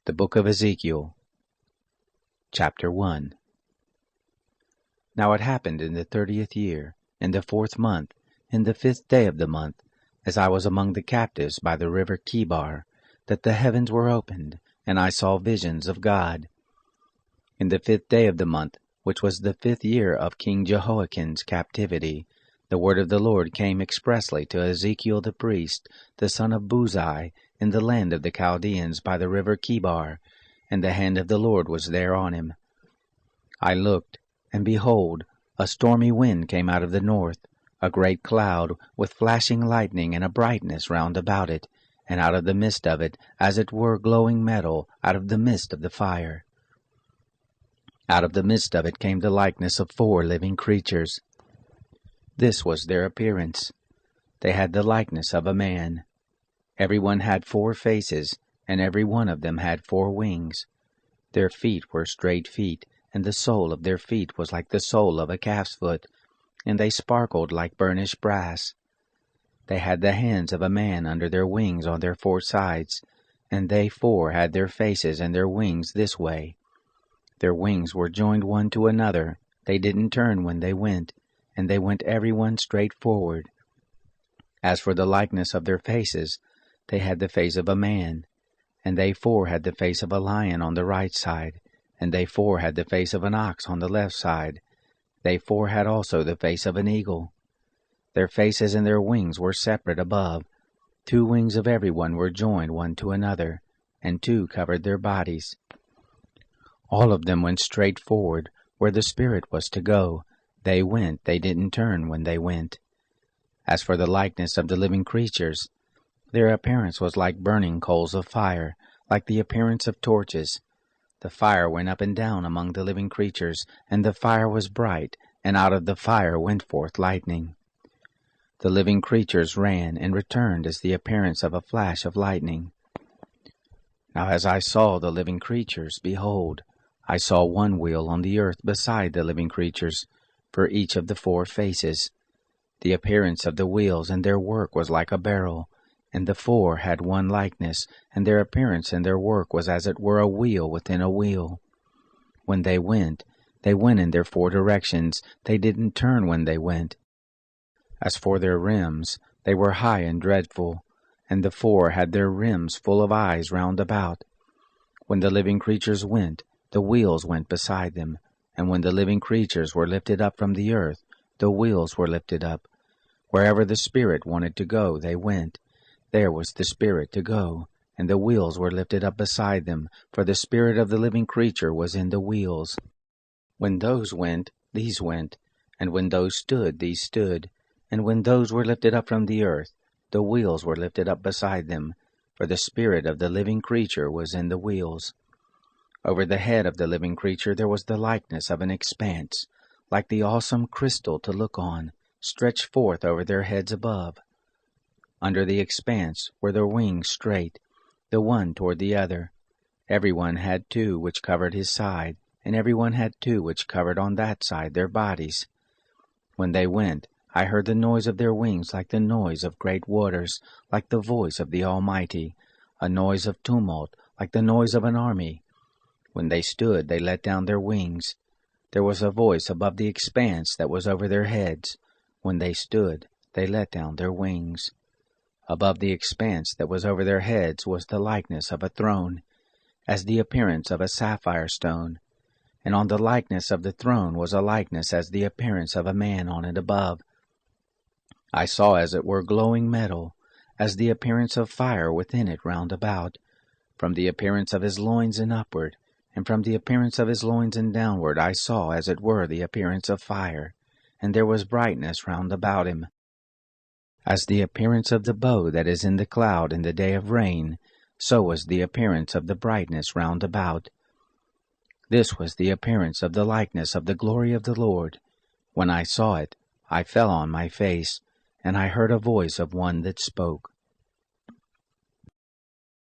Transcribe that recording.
The Book of Ezekiel, Chapter 1. Now it happened in the 30th year, in the 4th month, in the 5th day of the month, as I was among the captives by the river Chebar, that the heavens were opened, and I saw visions of God. In the 5th day of the month, which was the 5th year of King Jehoiakim's captivity, the word of the Lord came expressly to Ezekiel the priest, the son of Buzi, in the land of the Chaldeans by the river Chebar, and the hand of the Lord was there on him. I looked, and behold, a stormy wind came out of the north, a great cloud, with flashing lightning and a brightness round about it, and out of the midst of it, as it were glowing metal, out of the midst of the fire. Out of the midst of it came the likeness of 4 living creatures. This was their appearance. They had the likeness of a man. Every one had 4 faces, and every one of them had 4 wings. Their feet were straight feet, and the sole of their feet was like the sole of a calf's foot, and they sparkled like burnished brass. They had the hands of a man under their wings on their 4 sides, and they 4 had their faces and their wings this way. Their wings were joined one to another, they didn't turn when they went, and they went every one straight forward. As for the likeness of their faces, they had the face of a man, and they 4 had the face of a lion on the right side, and they 4 had the face of an ox on the left side. They 4 had also the face of an eagle. Their faces and their wings were separate above. 2 wings of every one were joined one to another, and 2 covered their bodies. All of them went straight forward, where the Spirit was to go. They went, they didn't turn when they went. As for the likeness of the living creatures, their appearance was like burning coals of fire, like the appearance of torches. The fire went up and down among the living creatures, and the fire was bright, and out of the fire went forth lightning. The living creatures ran and returned as the appearance of a flash of lightning. Now as I saw the living creatures, behold, I saw one wheel on the earth beside the living creatures, for each of the 4 faces. The appearance of the wheels and their work was like a barrel, and the 4 had one likeness, and their appearance and their work was as it were a wheel within a wheel. When they went in their 4 directions, they didn't turn when they went. As for their rims, they were high and dreadful, and the 4 had their rims full of eyes round about. When the living creatures went, the wheels went beside them, and when the living creatures were lifted up from the earth, the wheels were lifted up. Wherever the Spirit wanted to go, they went. There was the Spirit to go, and the wheels were lifted up beside them, for the spirit of the living creature was in the wheels. When those went, these went, and when those stood, these stood, and when those were lifted up from the earth, the wheels were lifted up beside them, for the spirit of the living creature was in the wheels. Over the head of the living creature there was the likeness of an expanse, like the awesome crystal to look on, stretched forth over their heads above. Under the expanse were their wings straight, the one toward the other. Every one had 2 which covered his side, and every one had 2 which covered on that side their bodies. When they went, I heard the noise of their wings like the noise of great waters, like the voice of the Almighty, a noise of tumult, like the noise of an army. When they stood, they let down their wings. There was a voice above the expanse that was over their heads. When they stood, they let down their wings. Above the expanse that was over their heads was the likeness of a throne, as the appearance of a sapphire stone, and on the likeness of the throne was a likeness as the appearance of a man on it above. I saw as it were glowing metal, as the appearance of fire within it round about, from the appearance of his loins and upward, and from the appearance of his loins and downward I saw as it were the appearance of fire, and there was brightness round about him. As the appearance of the bow that is in the cloud in the day of rain, so was the appearance of the brightness round about. This was the appearance of the likeness of the glory of the Lord. When I saw it, I fell on my face, and I heard a voice of one that spoke.